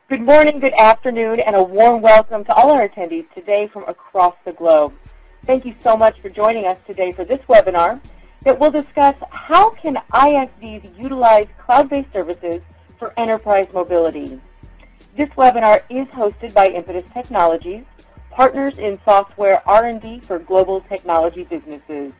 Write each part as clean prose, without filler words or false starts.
Good morning, good afternoon, and a warm welcome to all our attendees today from across the globe. Thank you so much for joining us today for this webinar that will discuss how can ISVs utilize cloud-based services for enterprise mobility. This webinar is hosted by Impetus Technologies, partners in software R&D for global technology businesses.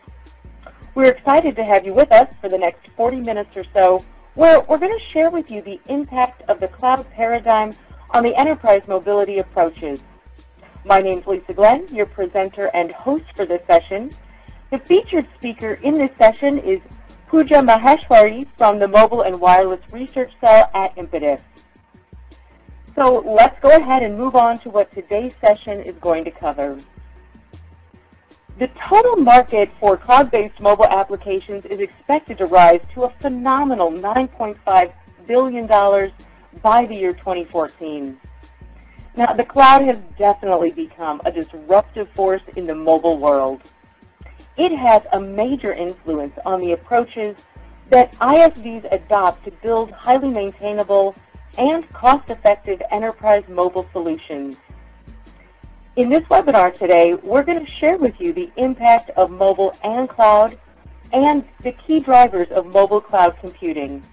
We're excited to have you with us for the next 40 minutes or so, where we're going to share with you the impact of the cloud paradigm on the enterprise mobility approaches. My name is Lisa Glenn, your presenter and host for this session. The featured speaker in this session is Pooja Maheshwari from the Mobile and Wireless Research Cell at Impetus. So let's go ahead and move on to what today's session is going to cover. The total market for cloud-based mobile applications is expected to rise to a phenomenal $9.5 billion by the year 2014. Now, the cloud has definitely become a disruptive force in the mobile world. It has a major influence on the approaches that ISVs adopt to build highly maintainable and cost-effective enterprise mobile solutions. In this webinar today, we're going to share with you the impact of mobile and cloud and the key drivers of mobile cloud computing.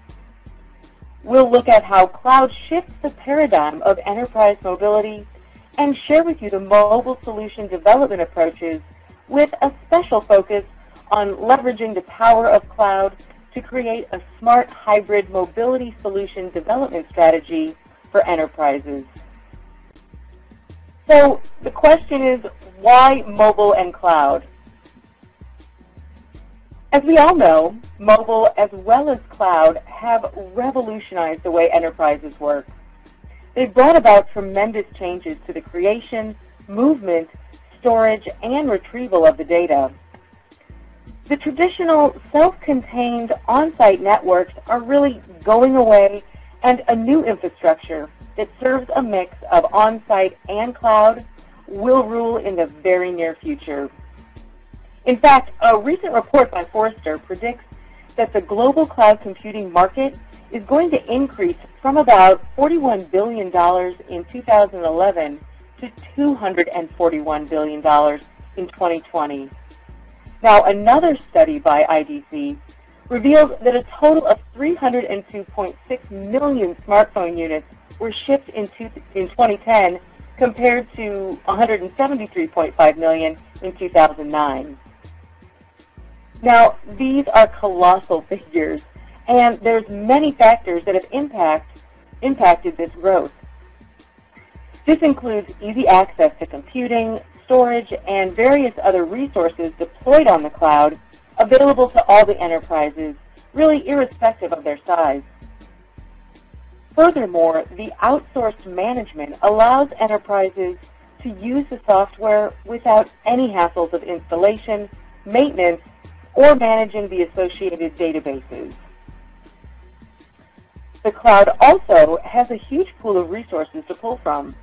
We'll look at how cloud shifts the paradigm of enterprise mobility and share with you the mobile solution development approaches with a special focus on leveraging the power of cloud to create a smart hybrid mobility solution development strategy for enterprises. So the question is, why mobile and cloud? As we all know, mobile as well as cloud have revolutionized the way enterprises work. They've brought about tremendous changes to the creation, movement, storage, and retrieval of the data. The traditional self-contained on-site networks are really going away, and a new infrastructure that serves a mix of on-site and cloud will rule in the very near future. In fact, a recent report by Forrester predicts that the global cloud computing market is going to increase from about $41 billion in 2011 to $241 billion in 2020. Now, another study by IDC revealed that a total of 302.6 million smartphone units were shipped in 2010 compared to 173.5 million in 2009. Now, these are colossal figures, and there's many factors that have impacted this growth. This includes easy access to computing, storage, and various other resources deployed on the cloud available to all the enterprises, really irrespective of their size. Furthermore, the outsourced management allows enterprises to use the software without any hassles of installation, maintenance, or managing the associated databases. The cloud also has a huge pool of resources to pull from.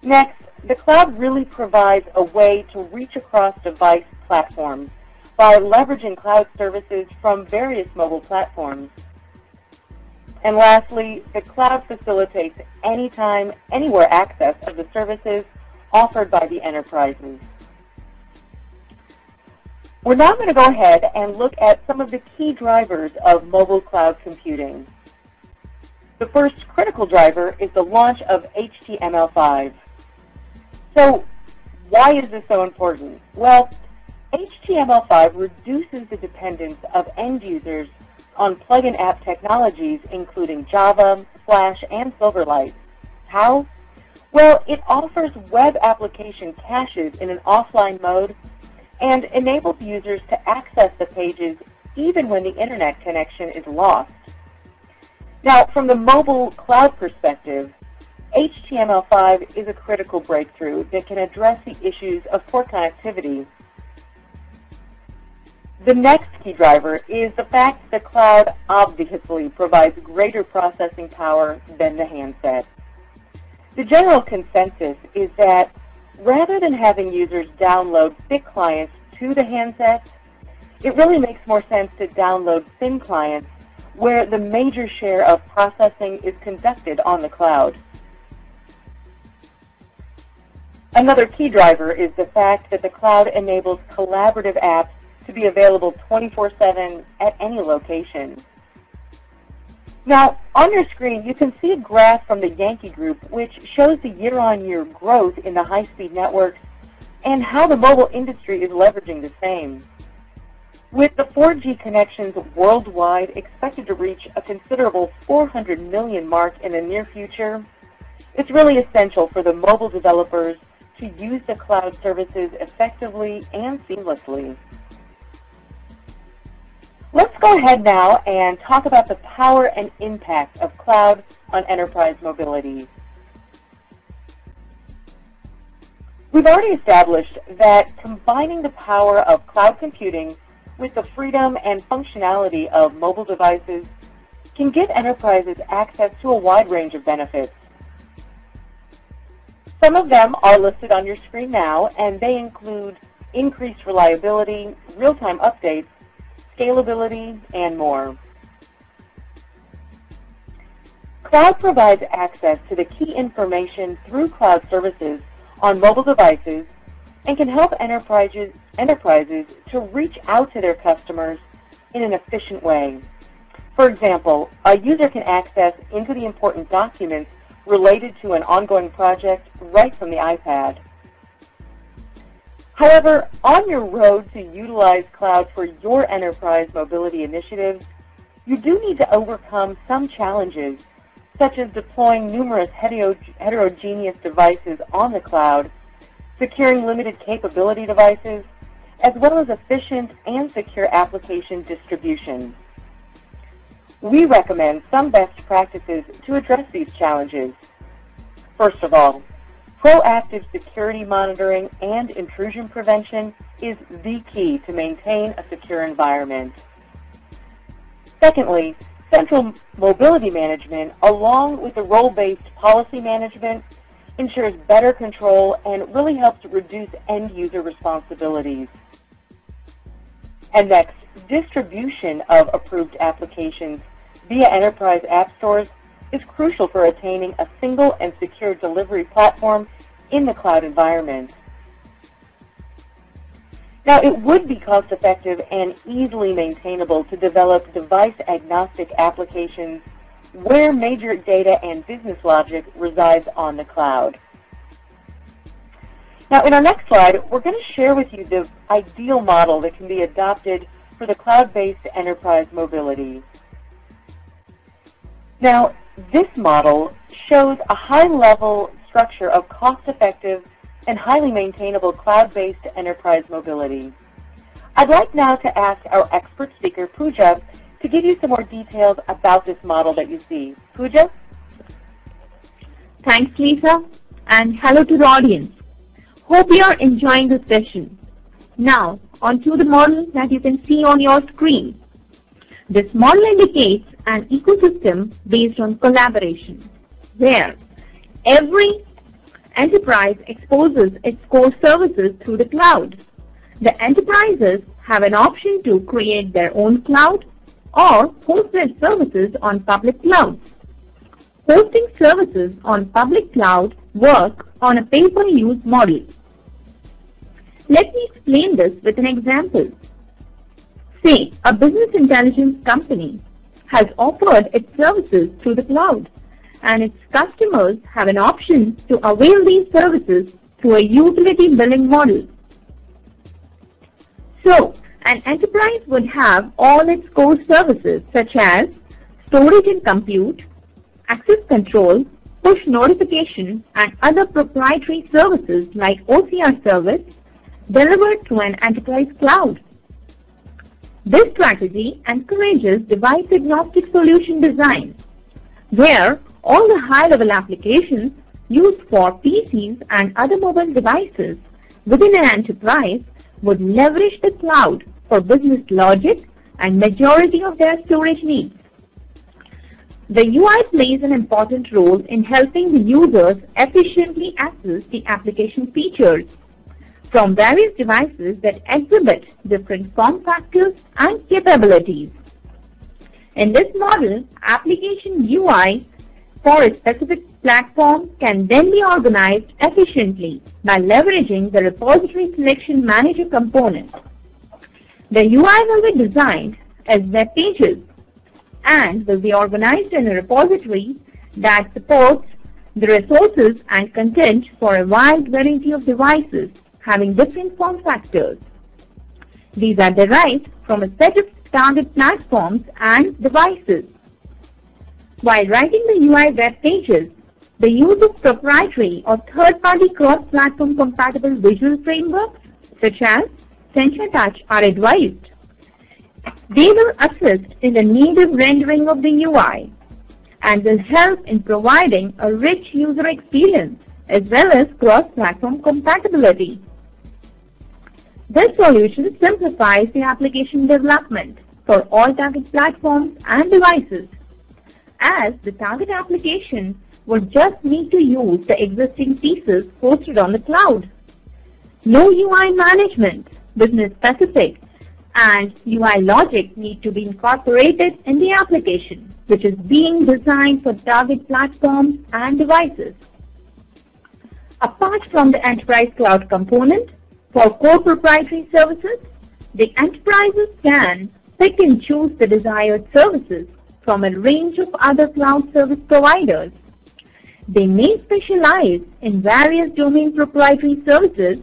Next, the cloud really provides a way to reach across device platforms by leveraging cloud services from various mobile platforms. And lastly, the cloud facilitates anytime, anywhere access of the services offered by the enterprises. We're now going to go ahead and look at some of the key drivers of mobile cloud computing. The first critical driver is the launch of HTML5. So why is this so important? Well, HTML5 reduces the dependence of end users on plug-in app technologies including Java, Flash, and Silverlight. How? Well, it offers web application caches in an offline mode and enables users to access the pages even when the internet connection is lost. Now, from the mobile cloud perspective, HTML5 is a critical breakthrough that can address the issues of poor connectivity. The next key driver is the fact that the cloud obviously provides greater processing power than the handset. The general consensus is that rather than having users download thick clients to the handset, it really makes more sense to download thin clients where the major share of processing is conducted on the cloud. Another key driver is the fact that the cloud enables collaborative apps to be available 24/7 at any location. Now, on your screen, you can see a graph from the Yankee Group which shows the year-on-year growth in the high-speed networks and how the mobile industry is leveraging the same. With the 4G connections worldwide expected to reach a considerable 400 million mark in the near future, it's really essential for the mobile developers to use the cloud services effectively and seamlessly. Let's go ahead now and talk about the power and impact of cloud on enterprise mobility. We've already established that combining the power of cloud computing with the freedom and functionality of mobile devices can give enterprises access to a wide range of benefits. Some of them are listed on your screen now, and they include increased reliability, real-time updates, scalability, and more. Cloud provides access to the key information through cloud services on mobile devices and can help enterprises to reach out to their customers in an efficient way. For example, a user can access into the important documents related to an ongoing project right from the iPad. However, on your road to utilize cloud for your enterprise mobility initiatives, you do need to overcome some challenges, such as deploying numerous heterogeneous devices on the cloud, securing limited capability devices, as well as efficient and secure application distribution. We recommend some best practices to address these challenges. First of all, proactive security monitoring and intrusion prevention is the key to maintain a secure environment. Secondly, central mobility management, along with the role-based policy management, ensures better control and really helps reduce end-user responsibilities. And next, distribution of approved applications via enterprise app stores is crucial for attaining a single and secure delivery platform in the cloud environment. Now, it would be cost-effective and easily maintainable to develop device-agnostic applications where major data and business logic resides on the cloud. Now, in our next slide, we're going to share with you the ideal model that can be adopted for the cloud-based enterprise mobility. Now, this model shows a high-level structure of cost-effective and highly maintainable cloud-based enterprise mobility. I'd like now to ask our expert speaker, Pooja, to give you some more details about this model that you see. Pooja? Thanks, Lisa, and hello to the audience. Hope you are enjoying the session. Now, on to the model that you can see on your screen. This model indicates an ecosystem based on collaboration, where every enterprise exposes its core services through the cloud. The enterprises have an option to create their own cloud or host their services on public clouds. Hosting services on public cloud work on a pay-per-use model. Let me explain this with an example. Say, a business intelligence company has offered its services through the cloud, and its customers have an option to avail these services through a utility billing model. So, an enterprise would have all its core services such as storage and compute, access control, push notification, and other proprietary services like OCR service delivered through an enterprise cloud. This strategy encourages device-agnostic solution design, where all the high-level applications used for PCs and other mobile devices within an enterprise would leverage the cloud for business logic and majority of their storage needs. The UI plays an important role in helping the users efficiently access the application features from various devices that exhibit different form factors and capabilities. In this model, application UI for a specific platform can then be organized efficiently by leveraging the repository selection manager component. The UI will be designed as web pages and will be organized in a repository that supports the resources and content for a wide variety of devices having different form factors. These are derived from a set of target platforms and devices. While writing the UI web pages, the use of proprietary or third-party cross-platform compatible visual frameworks such as TensorTouch are advised. They will assist in the native rendering of the UI and will help in providing a rich user experience as well as cross-platform compatibility. This solution simplifies the application development for all target platforms and devices, as the target application would just need to use the existing pieces hosted on the cloud. No UI management, business-specific, and UI logic need to be incorporated in the application, which is being designed for target platforms and devices. Apart from the enterprise cloud component, for core proprietary services, the enterprises can pick and choose the desired services from a range of other cloud service providers. They may specialize in various domain proprietary services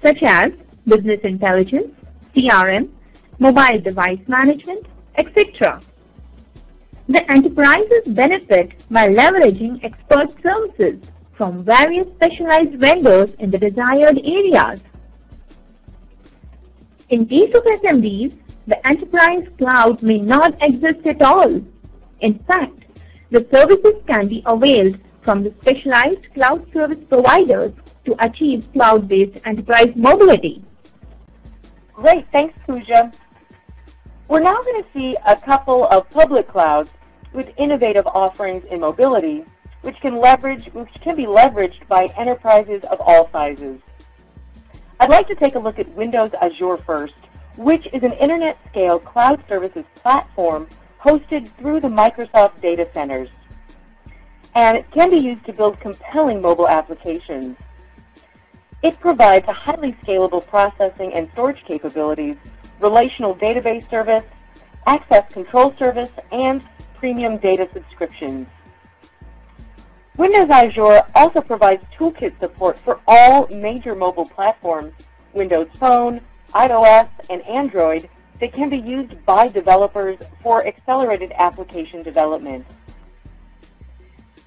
such as business intelligence, CRM, mobile device management, etc. The enterprises benefit by leveraging expert services from various specialized vendors in the desired areas. In case of SMBs, the enterprise cloud may not exist at all. In fact, the services can be availed from the specialized cloud service providers to achieve cloud-based enterprise mobility. Great, thanks, Pooja. We're now going to see a couple of public clouds with innovative offerings in mobility, which can be leveraged by enterprises of all sizes. I'd like to take a look at Windows Azure first, which is an internet-scale cloud services platform hosted through the Microsoft data centers. And it can be used to build compelling mobile applications. It provides a highly scalable processing and storage capabilities, relational database service, access control service, and premium data subscriptions. Windows Azure also provides toolkit support for all major mobile platforms, Windows Phone, iOS, and Android, that can be used by developers for accelerated application development.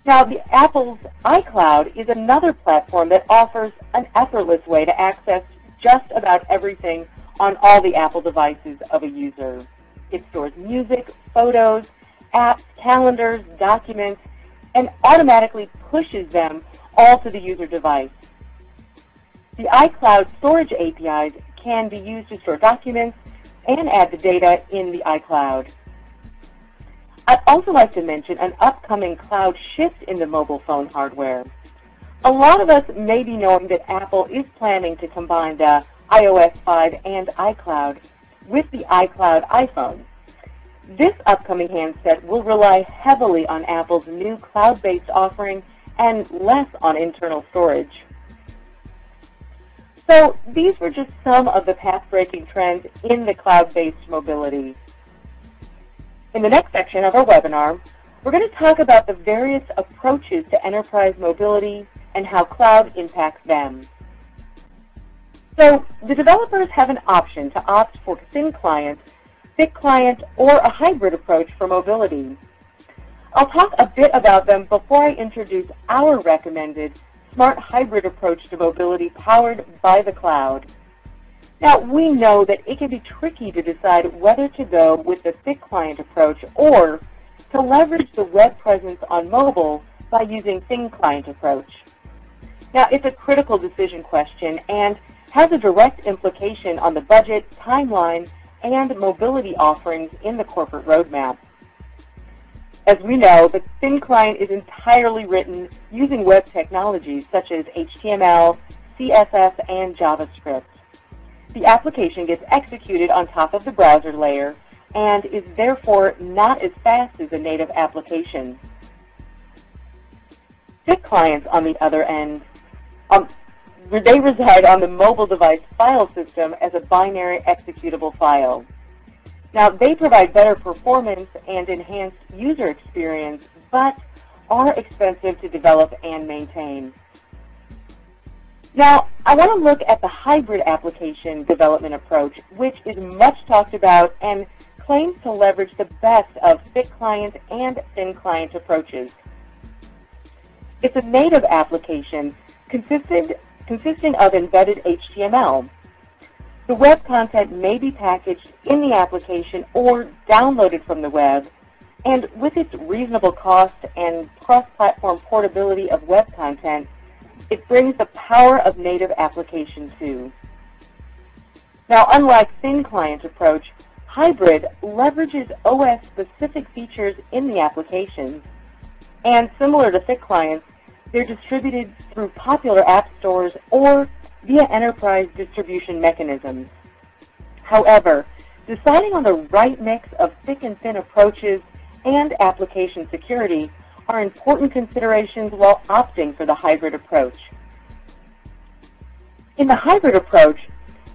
Now, Apple's iCloud is another platform that offers an effortless way to access just about everything on all the Apple devices of a user. It stores music, photos, apps, calendars, documents, and automatically pushes them all to the user device. The iCloud storage APIs can be used to store documents and add the data in the iCloud. I'd also like to mention an upcoming cloud shift in the mobile phone hardware. A lot of us may be knowing that Apple is planning to combine the iOS 5 and iCloud with the iCloud iPhone. This upcoming handset will rely heavily on Apple's new cloud-based offering and less on internal storage. So these were just some of the path-breaking trends in the cloud-based mobility. In the next section of our webinar, we're going to talk about the various approaches to enterprise mobility and how cloud impacts them. So the developers have an option to opt for thin client, thick client, or a hybrid approach for mobility. I'll talk a bit about them before I introduce our recommended smart hybrid approach to mobility powered by the cloud. Now, we know that it can be tricky to decide whether to go with the thick client approach or to leverage the web presence on mobile by using thin client approach. Now, it's a critical decision question and has a direct implication on the budget, timeline, and mobility offerings in the corporate roadmap. As we know, the thin client is entirely written using web technologies such as HTML, CSS, and JavaScript. The application gets executed on top of the browser layer, and is therefore not as fast as a native application. Thick clients, on the other end, they reside on the mobile device file system as a binary executable file. Now, they provide better performance and enhanced user experience, but are expensive to develop and maintain. Now, I want to look at the hybrid application development approach, which is much talked about and claims to leverage the best of thick client and thin client approaches. It's a native application consisting of embedded HTML. The web content may be packaged in the application or downloaded from the web, and with its reasonable cost and cross-platform portability of web content, it brings the power of native application too. Now, unlike thin client approach, hybrid leverages OS-specific features in the applications, and similar to thick clients, they're distributed through popular app stores or via enterprise distribution mechanisms. However, deciding on the right mix of thick and thin approaches and application security are important considerations while opting for the hybrid approach. In the hybrid approach,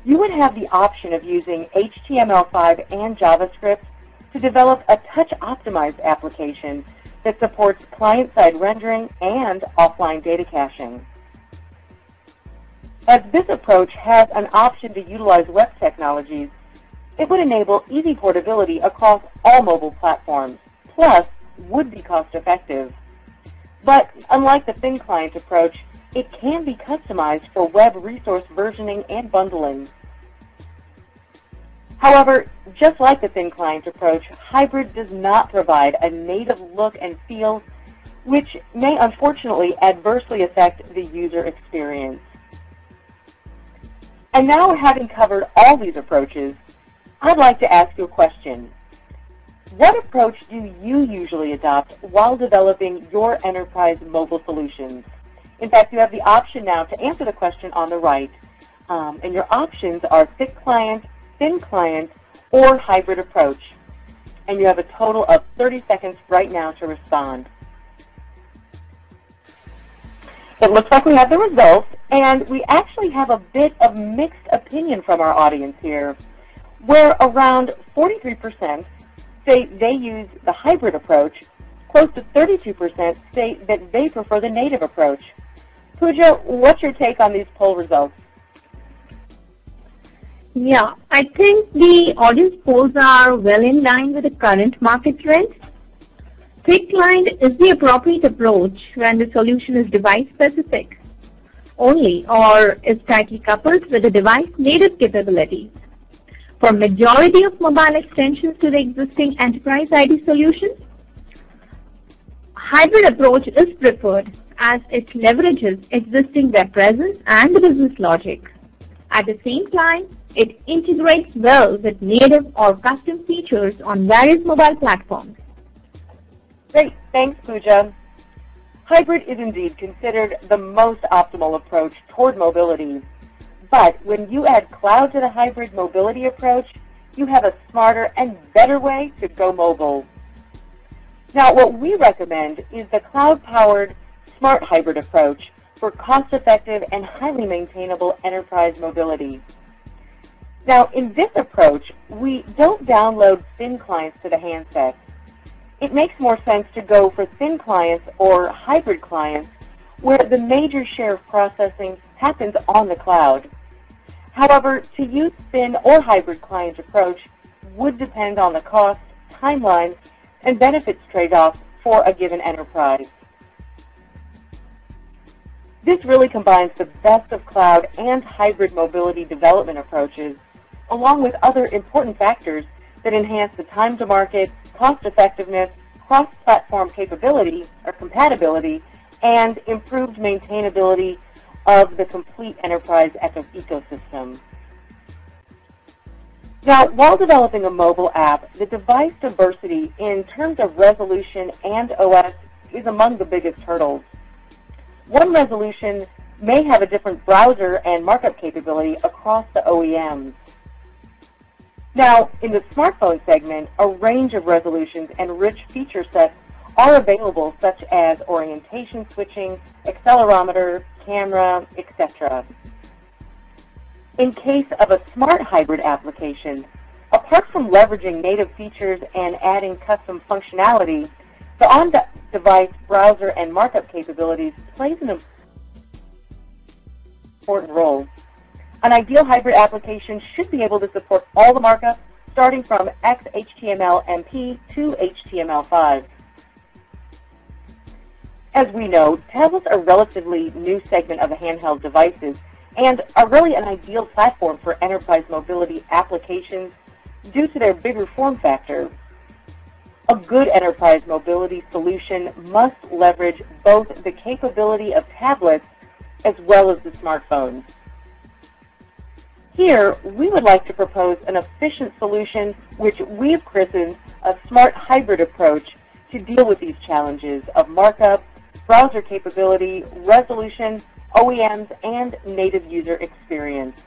you would have the option of using HTML5 and JavaScript to develop a touch-optimized application that supports client-side rendering and offline data caching. As this approach has an option to utilize web technologies, it would enable easy portability across all mobile platforms, plus would be cost-effective. But unlike the thin client approach, it can be customized for web resource versioning and bundling. However, just like the thin client approach, hybrid does not provide a native look and feel, which may unfortunately adversely affect the user experience. And now, having covered all these approaches, I'd like to ask you a question. What approach do you usually adopt while developing your enterprise mobile solutions? In fact, you have the option now to answer the question on the right, and your options are thick client, thin client, or hybrid approach. And you have a total of 30 seconds right now to respond. It looks like we have the results, and we actually have a bit of mixed opinion from our audience here, where around 43% say they use the hybrid approach, close to 32% say that they prefer the native approach. Pooja, what's your take on these poll results? Yeah, I think the audience polls are well in line with the current market trends. Thick client is the appropriate approach when the solution is device-specific only or is tightly coupled with the device native capabilities. For majority of mobile extensions to the existing enterprise ID solutions, hybrid approach is preferred as it leverages existing web presence and the business logic. At the same time, it integrates well with native or custom features on various mobile platforms. Great, thanks, Pooja. Hybrid is indeed considered the most optimal approach toward mobility. But when you add cloud to the hybrid mobility approach, you have a smarter and better way to go mobile. Now, what we recommend is the cloud-powered smart hybrid approach for cost-effective and highly maintainable enterprise mobility. Now, in this approach, we don't download thin clients to the handset. It makes more sense to go for thin clients or hybrid clients where the major share of processing happens on the cloud. However, to use thin or hybrid client approach would depend on the cost, timeline, and benefits trade-off for a given enterprise. This really combines the best of cloud and hybrid mobility development approaches, along with other important factors that enhance the time to market, cost effectiveness, cross-platform capability or compatibility, and improved maintainability of the complete enterprise ecosystem. Now, while developing a mobile app, the device diversity in terms of resolution and OS is among the biggest hurdles. One resolution may have a different browser and markup capability across the OEMs. Now, in the smartphone segment, a range of resolutions and rich feature sets are available, such as orientation switching, accelerometer, camera, etc. In case of a smart hybrid application, apart from leveraging native features and adding custom functionality, the on-device browser and markup capabilities plays an important role. An ideal hybrid application should be able to support all the markup, starting from XHTML-MP to HTML5. As we know, tablets are a relatively new segment of the handheld devices and are really an ideal platform for enterprise mobility applications due to their bigger form factor. A good enterprise mobility solution must leverage both the capability of tablets as well as the smartphones. Here, we would like to propose an efficient solution which we've christened a smart hybrid approach to deal with these challenges of markup, browser capability, resolution, OEMs, and native user experience.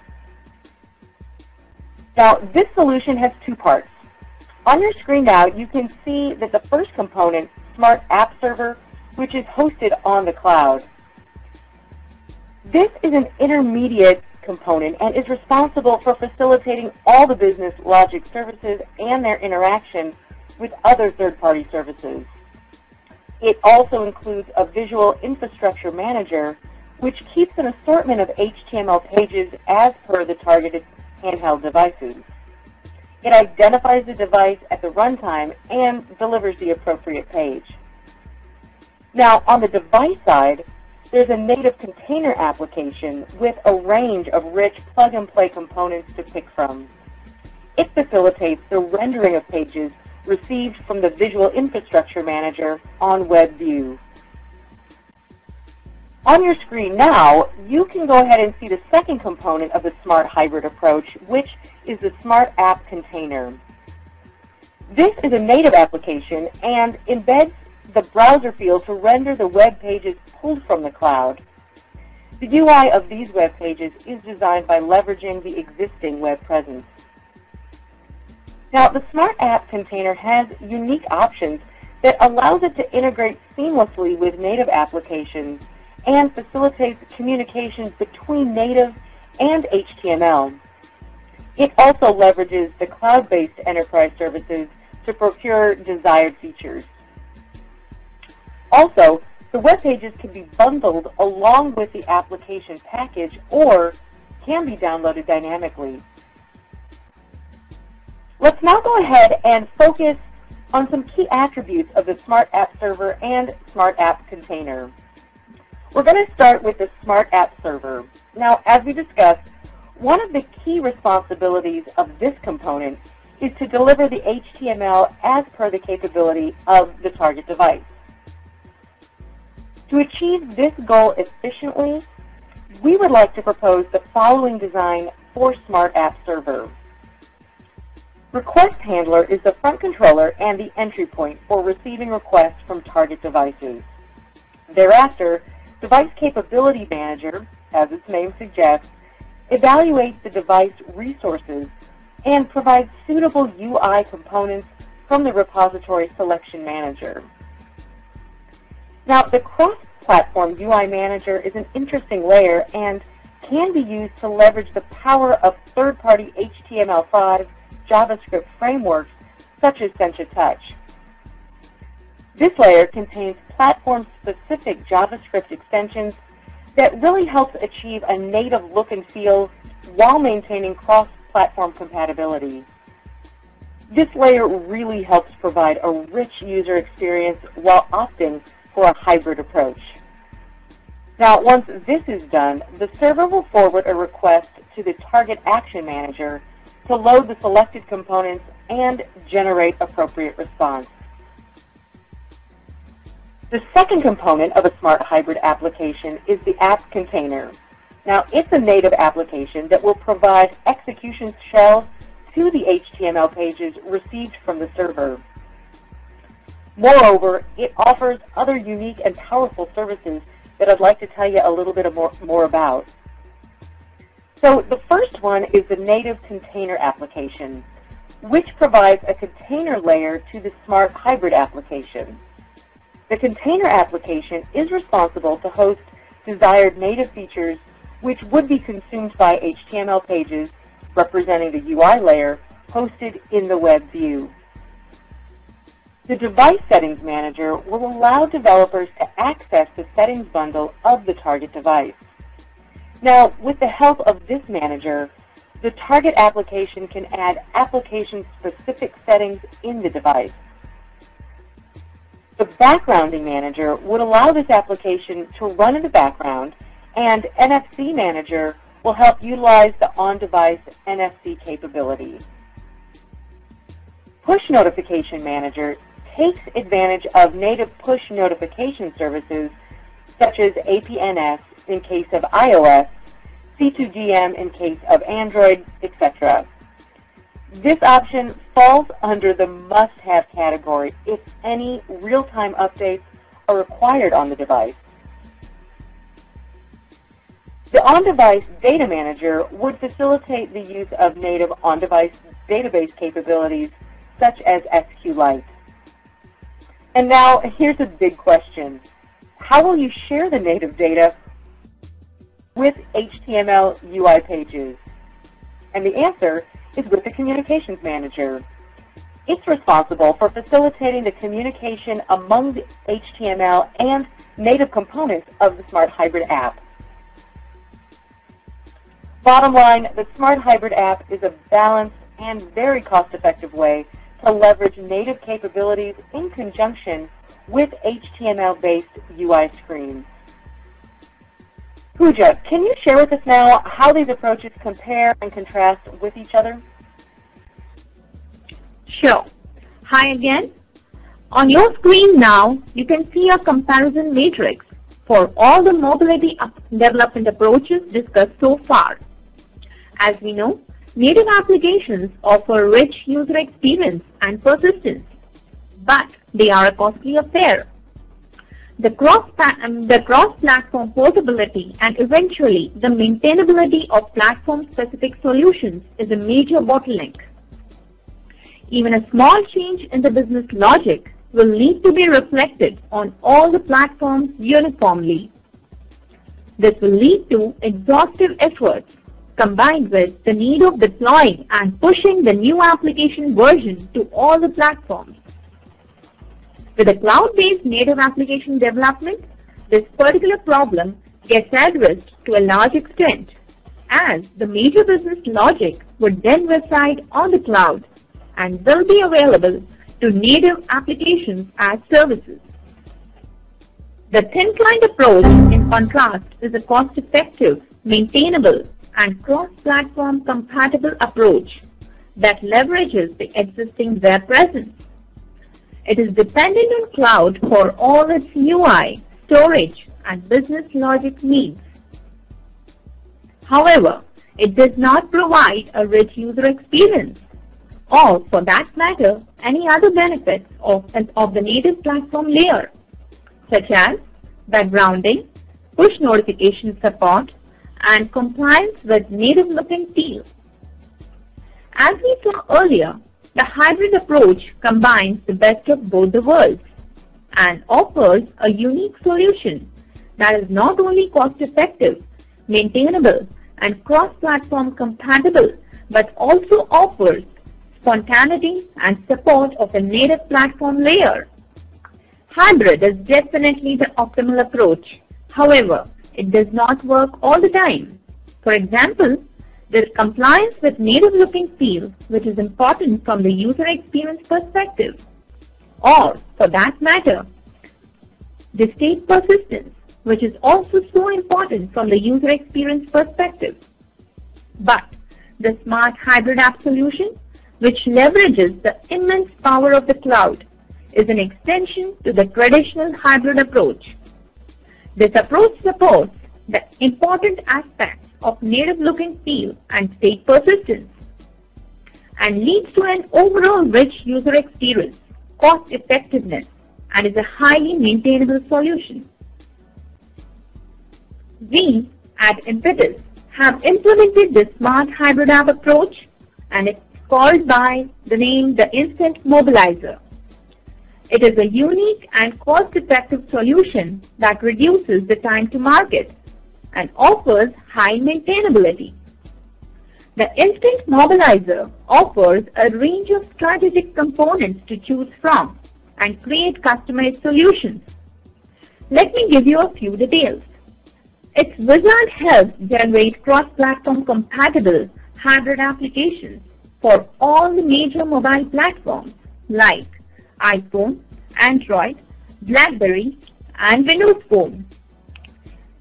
Now, this solution has two parts. On your screen now, you can see that the first component, Smart App Server, which is hosted on the cloud. This is an intermediate component and is responsible for facilitating all the business logic services and their interaction with other third-party services. It also includes a visual infrastructure manager, which keeps an assortment of HTML pages as per the targeted handheld devices. It identifies the device at the runtime and delivers the appropriate page. Now, on the device side, there's a native container application with a range of rich plug-and-play components to pick from. It facilitates the rendering of pages received from the Visual Infrastructure Manager on WebView. On your screen now, you can go ahead and see the second component of the Smart Hybrid approach, which is the Smart App Container. This is a native application and embeds the browser field to render the web pages pulled from the cloud. The UI of these web pages is designed by leveraging the existing web presence. Now, the Smart App Container has unique options that allows it to integrate seamlessly with native applications and facilitates communications between native and HTML. It also leverages the cloud-based enterprise services to procure desired features. Also, the web pages can be bundled along with the application package or can be downloaded dynamically. Let's now go ahead and focus on some key attributes of the Smart App Server and Smart App Container. We're going to start with the Smart App Server. Now, as we discussed, one of the key responsibilities of this component is to deliver the HTML as per the capability of the target device. To achieve this goal efficiently, we would like to propose the following design for Smart App Server. Request Handler is the front controller and the entry point for receiving requests from target devices. Thereafter, Device Capability Manager, as its name suggests, evaluates the device resources and provides suitable UI components from the Repository Selection Manager. Now, the cross-platform UI Manager is an interesting layer and can be used to leverage the power of third-party HTML5 JavaScript frameworks such as Sencha Touch. This layer contains platform-specific JavaScript extensions that really helps achieve a native look and feel while maintaining cross-platform compatibility. This layer really helps provide a rich user experience while opting for a hybrid approach. Now, once this is done, the server will forward a request to the Target Action Manager to load the selected components and generate appropriate response. The second component of a smart hybrid application is the app container. Now, it's a native application that will provide execution shells to the HTML pages received from the server. Moreover, it offers other unique and powerful services that I'd like to tell you a little bit more about. So the first one is the native container application. which provides a container layer to the smart hybrid application. The container application is responsible to host desired native features which would be consumed by HTML pages representing the UI layer hosted in the web view. The Device Settings Manager will allow developers to access the settings bundle of the target device. Now, with the help of this manager, the target application can add application-specific settings in the device. The Backgrounding Manager would allow this application to run in the background, and NFC Manager will help utilize the on-device NFC capability. Push Notification Manager takes advantage of native push notification services such as APNS in case of iOS, C2DM in case of Android, etc. This option falls under the must-have category if any real-time updates are required on the device. The On-Device Data Manager would facilitate the use of native on-device database capabilities such as SQLite. And now, here's a big question. How will you share the native data with HTML UI pages? And the answer is with the Communications Manager. It's responsible for facilitating the communication among the HTML and native components of the Smart Hybrid app. Bottom line, the Smart Hybrid app is a balanced and very cost-effective way to leverage native capabilities in conjunction with HTML-based UI screens. Pooja, can you share with us now how these approaches compare and contrast with each other? Sure. Hi again. On your screen now, you can see a comparison matrix for all the mobility development approaches discussed so far. As we know, native applications offer rich user experience and persistence, but they are a costly affair. The cross-platform portability and eventually the maintainability of platform-specific solutions is a major bottleneck. Even a small change in the business logic will need to be reflected on all the platforms uniformly. This will lead to exhaustive efforts combined with the need of deploying and pushing the new application version to all the platforms. With a cloud-based native application development, this particular problem gets addressed to a large extent, as the major business logic would then reside on the cloud and will be available to native applications as services. The thin client approach, in contrast, is a cost-effective, maintainable, and cross-platform compatible approach that leverages the existing web presence. It is dependent on cloud for all its UI, storage, and business logic needs. However, it does not provide a rich user experience, or for that matter, any other benefits of the native platform layer, such as backgrounding, push notification support, and compliance with native look and feel. As we saw earlier, the hybrid approach combines the best of both the worlds and offers a unique solution that is not only cost-effective, maintainable, and cross-platform compatible, but also offers spontaneity and support of a native platform layer. Hybrid is definitely the optimal approach. However, it does not work all the time. For example, there is compliance with native look and feel, which is important from the user experience perspective. Or, for that matter, the state persistence, which is also so important from the user experience perspective. But the smart hybrid app solution, which leverages the immense power of the cloud, is an extension to the traditional hybrid approach. This approach supports the important aspects of native look and feel and state persistence, and leads to an overall rich user experience, cost effectiveness, and is a highly maintainable solution. We at Impetus have implemented this smart hybrid app approach, and called by the name the Instant Mobilizer. It is a unique and cost-effective solution that reduces the time to market and offers high maintainability. The Instant Mobilizer offers a range of strategic components to choose from and create customized solutions. Let me give you a few details. Its wizard helps generate cross-platform compatible hybrid applications for all the major mobile platforms like iPhone, Android, BlackBerry, and Windows Phone.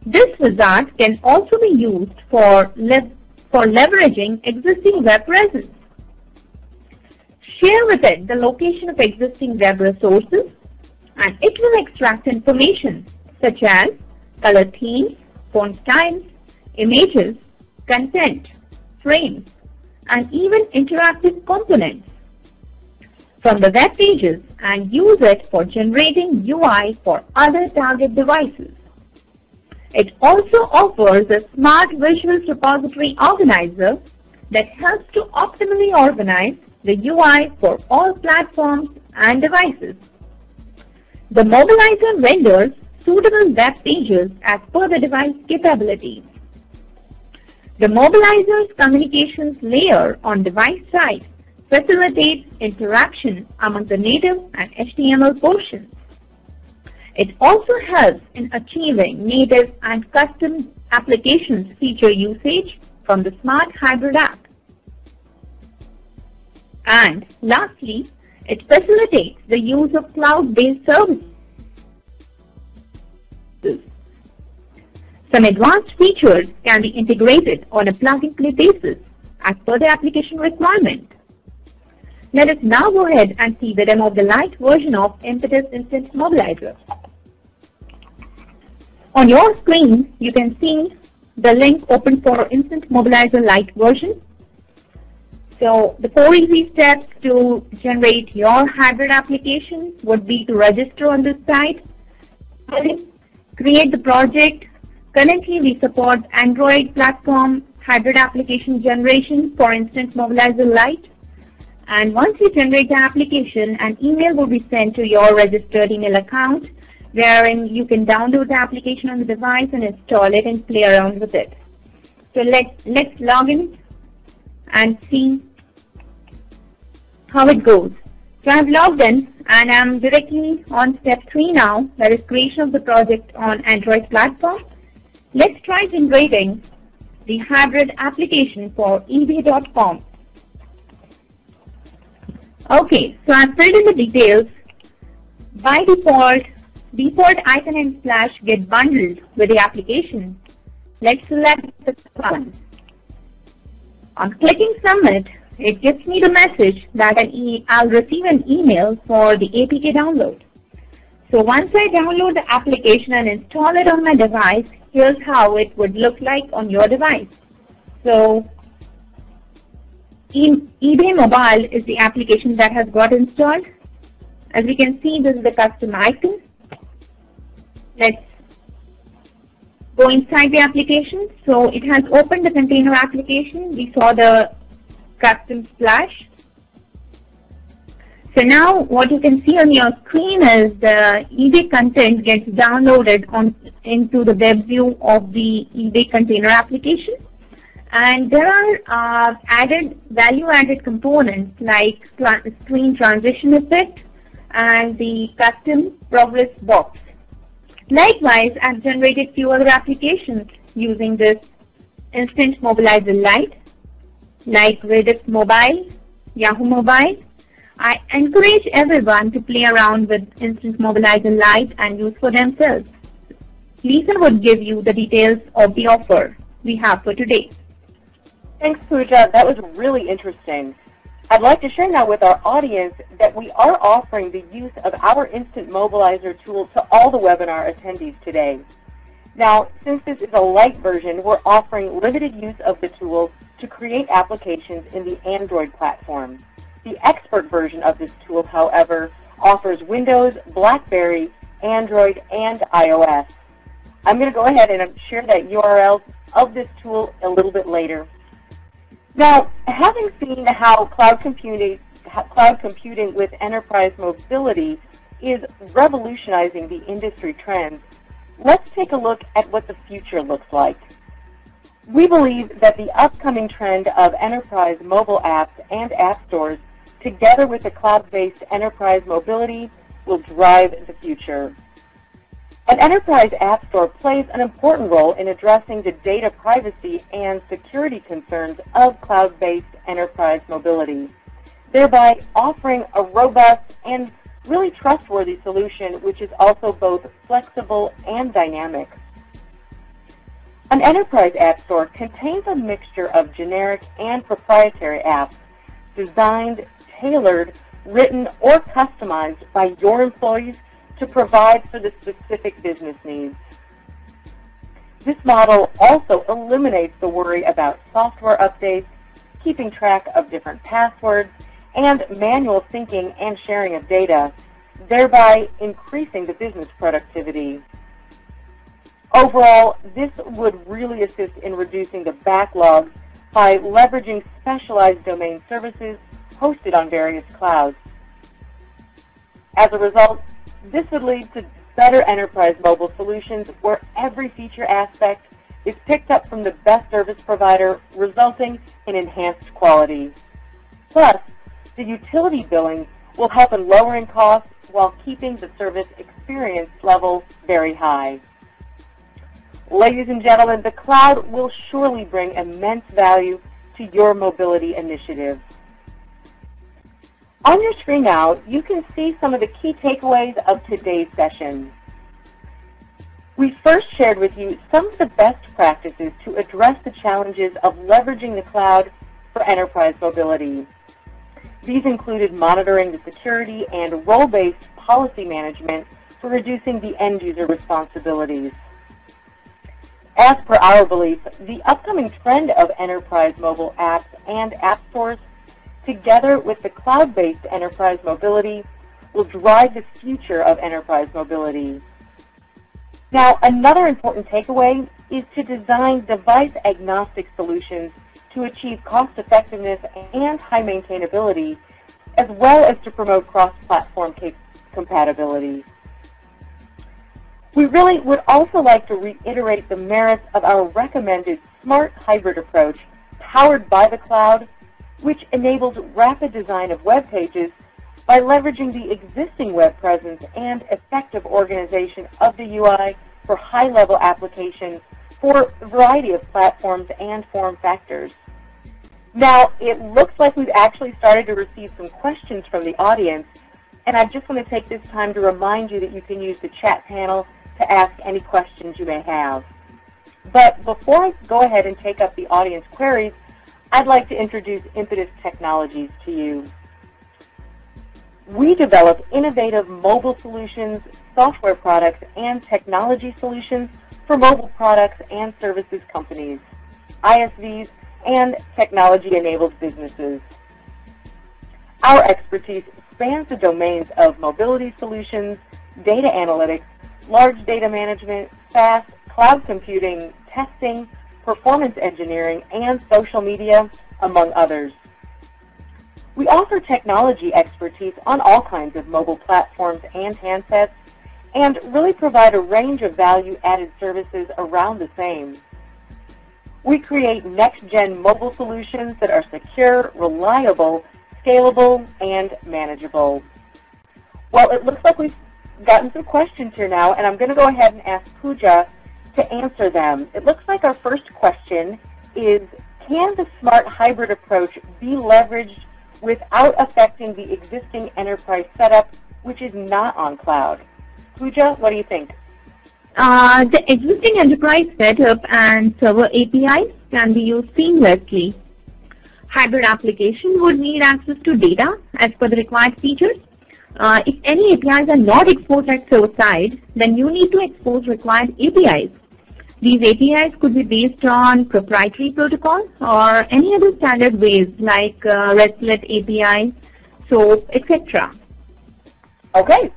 This wizard can also be used for leveraging existing web presence. Share with it the location of existing web resources, and it will extract information such as color themes, font styles, images, content, frames, and even interactive components from the web pages and use it for generating UI for other target devices. It also offers a smart visual repository organizer that helps to optimally organize the UI for all platforms and devices. The Mobilizer renders suitable web pages as per the device capabilities. The Mobilizer's communications layer on device side facilitates interaction among the native and HTML portions. It also helps in achieving native and custom applications feature usage from the Smart Hybrid app. And lastly, it facilitates the use of cloud-based services. Some advanced features can be integrated on a plug-and-play basis as per the application requirement. Let us now go ahead and see the demo of the light version of Impetus Instant Mobilizer. On your screen, you can see the link open for Instant Mobilizer Lite version. So the 4 easy steps to generate your hybrid application would be to register on this site, create the project. Currently, we support Android platform hybrid application generation for Instant Mobilizer Lite. And once you generate the application, an email will be sent to your registered email account, wherein you can download the application on the device and install it and play around with it. So let's log in and see how it goes. So I've logged in and I'm directly on step 3 now, that is creation of the project on Android platform. Let's try generating the hybrid application for eBay.com. Okay, so I've filled in the details. By default icon and splash get bundled with the application. Let's select the one. On clicking submit, it gives me the message that I'll receive an email for the APK download. So once I download the application and install it on my device, here's how it would look like on your device. So eBay Mobile is the application that has got installed. As we can see, this is the custom icon. Let's go inside the application. So it has opened the container application. We saw the custom splash. So now what you can see on your screen is the eBay content gets downloaded into the web view of the eBay container application. And there are value-added components like screen transition effect and the custom progress box. Likewise, I've generated few other applications using this Instant Mobilizer Lite, like Redis Mobile, Yahoo Mobile. I encourage everyone to play around with Instant Mobilizer Lite and use for themselves. Lisa would give you the details of the offer we have for today. Thanks, Pooja. That was really interesting. I'd like to share now with our audience that we are offering the use of our Instant Mobilizer tool to all the webinar attendees today. Now, since this is a light version, we're offering limited use of the tool to create applications in the Android platform. The expert version of this tool, however, offers Windows, BlackBerry, Android, and iOS. I'm going to go ahead and share that URL of this tool a little bit later. Now, having seen how cloud computing with enterprise mobility is revolutionizing the industry trends, let's take a look at what the future looks like. We believe that the upcoming trend of enterprise mobile apps and app stores, together with the cloud-based enterprise mobility, will drive the future. An enterprise app store plays an important role in addressing the data privacy and security concerns of cloud-based enterprise mobility, thereby offering a robust and really trustworthy solution which is also both flexible and dynamic. An enterprise app store contains a mixture of generic and proprietary apps designed, tailored, written, or customized by your employees to provide for the specific business needs. This model also eliminates the worry about software updates, keeping track of different passwords, and manual syncing and sharing of data, thereby increasing the business productivity. Overall, this would really assist in reducing the backlog by leveraging specialized domain services hosted on various clouds. As a result, this would lead to better enterprise mobile solutions where every feature aspect is picked up from the best service provider, resulting in enhanced quality. Plus, the utility billing will help in lowering costs while keeping the service experience level very high. Ladies and gentlemen, the cloud will surely bring immense value to your mobility initiative. On your screen now, you can see some of the key takeaways of today's session. We first shared with you some of the best practices to address the challenges of leveraging the cloud for enterprise mobility. These included monitoring the security and role-based policy management for reducing the end-user responsibilities. As per our belief, the upcoming trend of enterprise mobile apps and app stores, together with the cloud-based enterprise mobility, will drive the future of enterprise mobility. Now, another important takeaway is to design device-agnostic solutions to achieve cost-effectiveness and high maintainability, as well as to promote cross-platform compatibility. We really would also like to reiterate the merits of our recommended smart hybrid approach powered by the cloud, which enables rapid design of web pages by leveraging the existing web presence and effective organization of the UI for high-level applications for a variety of platforms and form factors. Now, it looks like we've actually started to receive some questions from the audience, and I just want to take this time to remind you that you can use the chat panel to ask any questions you may have. But before I go ahead and take up the audience queries, I'd like to introduce Impetus Technologies to you. We develop innovative mobile solutions, software products, and technology solutions for mobile products and services companies, ISVs, and technology-enabled businesses. Our expertise spans the domains of mobility solutions, data analytics, large data management, SaaS, cloud computing, testing, performance engineering, and social media, among others. We offer technology expertise on all kinds of mobile platforms and handsets, and really provide a range of value-added services around the same. We create next-gen mobile solutions that are secure, reliable, scalable, and manageable. Well, it looks like we've gotten some questions here now, and I'm going to go ahead and ask Pooja to answer them. It looks like our first question is, can the smart hybrid approach be leveraged without affecting the existing enterprise setup, which is not on cloud? Pooja, what do you think? The existing enterprise setup and server APIs can be used seamlessly. Hybrid application would need access to data as per the required features. If any APIs are not exposed at server side, then you need to expose required APIs. These APIs could be based on proprietary protocols or any other standard ways like RESTlet APIs, SOAP, etc. Okay.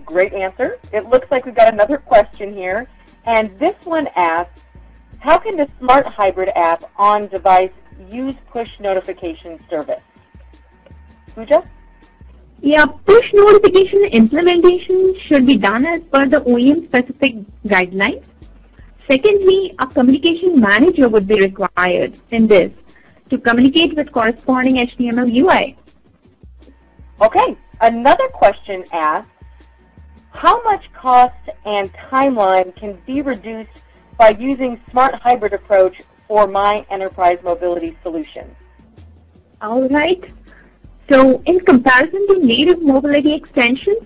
Great answer. It looks like we've got another question here, and this one asks, how can the smart hybrid app on device use push notification service? Pooja? Yeah, push notification implementation should be done as per the OEM-specific guidelines. Secondly, a communication manager would be required in this to communicate with corresponding HTML UI. Okay, another question asks, how much cost and timeline can be reduced by using smart hybrid approach for my enterprise mobility solution? All right. So in comparison to native mobility extensions,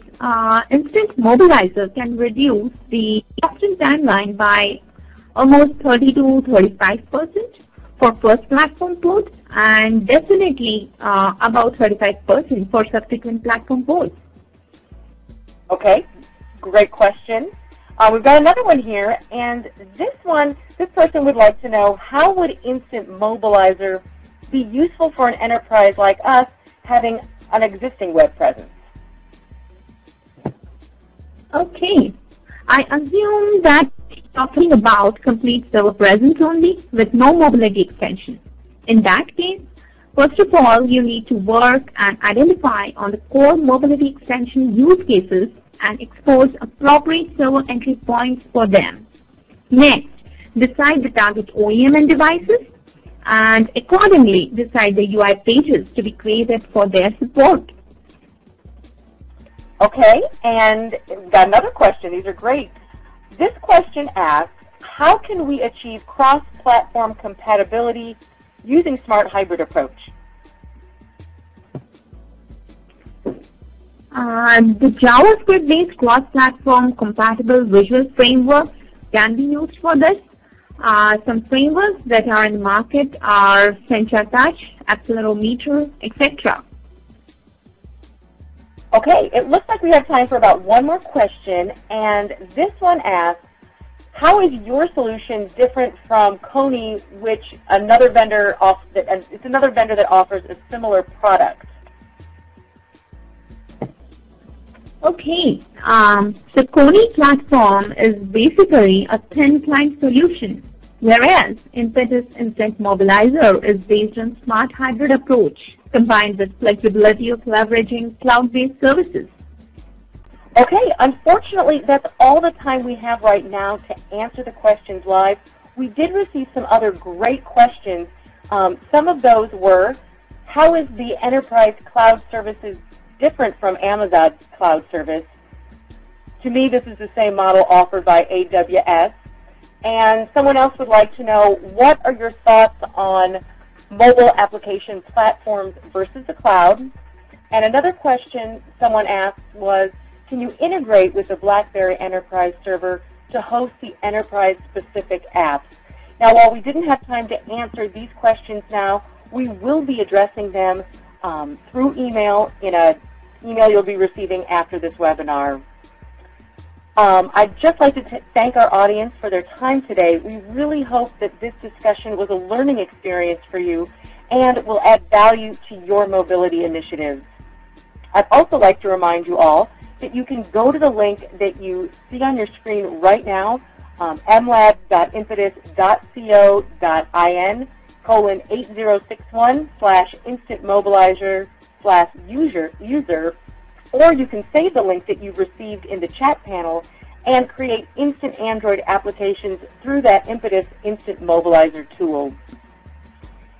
Instant Mobilizer can reduce the cost and timeline by almost 30 to 35% for first platform ports, and definitely about 35% for subsequent platform ports. Okay, great question. We've got another one here, and this person would like to know, how would Instant Mobilizer be useful for an enterprise like us having an existing web presence? Okay, I assume that you're talking about complete server presence only with no mobility extension. In that case, first of all, you need to work and identify on the core mobility extension use cases and expose appropriate server entry points for them. Next, decide the target OEM and devices, and accordingly decide the UI pages to be created for their support. Okay, and we've got another question. These are great. This question asks, how can we achieve cross-platform compatibility using smart hybrid approach? The JavaScript-based cross-platform compatible visual framework can be used for this. Some frameworks that are in the market are Sencha Touch, Accelerometer, etc. Okay, it looks like we have time for about one more question, and this one asks, how is your solution different from Kony, which it's another vendor that offers a similar product? Okay, so Kony platform is basically a thin client solution, whereas Impetus Instant Mobilizer is based on smart hybrid approach combined with flexibility of leveraging cloud-based services. Okay, unfortunately, that's all the time we have right now to answer the questions live. We did receive some other great questions. Some of those were, how is the enterprise cloud services different from Amazon's cloud service? To me, this is the same model offered by AWS. And someone else would like to know, what are your thoughts on mobile application platforms versus the cloud? And another question someone asked was, can you integrate with the BlackBerry Enterprise Server to host the enterprise-specific apps? Now, while we didn't have time to answer these questions now, we will be addressing them through email in an email you'll be receiving after this webinar. I'd just like to thank our audience for their time today. We really hope that this discussion was a learning experience for you and will add value to your mobility initiatives. I'd also like to remind you all that you can go to the link that you see on your screen right now, mlab.impetus.co.in:8061/instantmobilizer/user, or you can save the link that you've received in the chat panel and create instant Android applications through that Impetus Instant Mobilizer tool.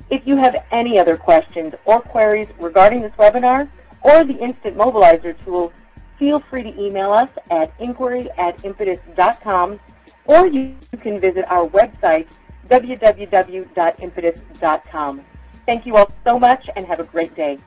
If you have any other questions or queries regarding this webinar or the Instant Mobilizer tool, feel free to email us at inquiry@impetus.com, or you can visit our website, www.impetus.com. Thank you all so much and have a great day.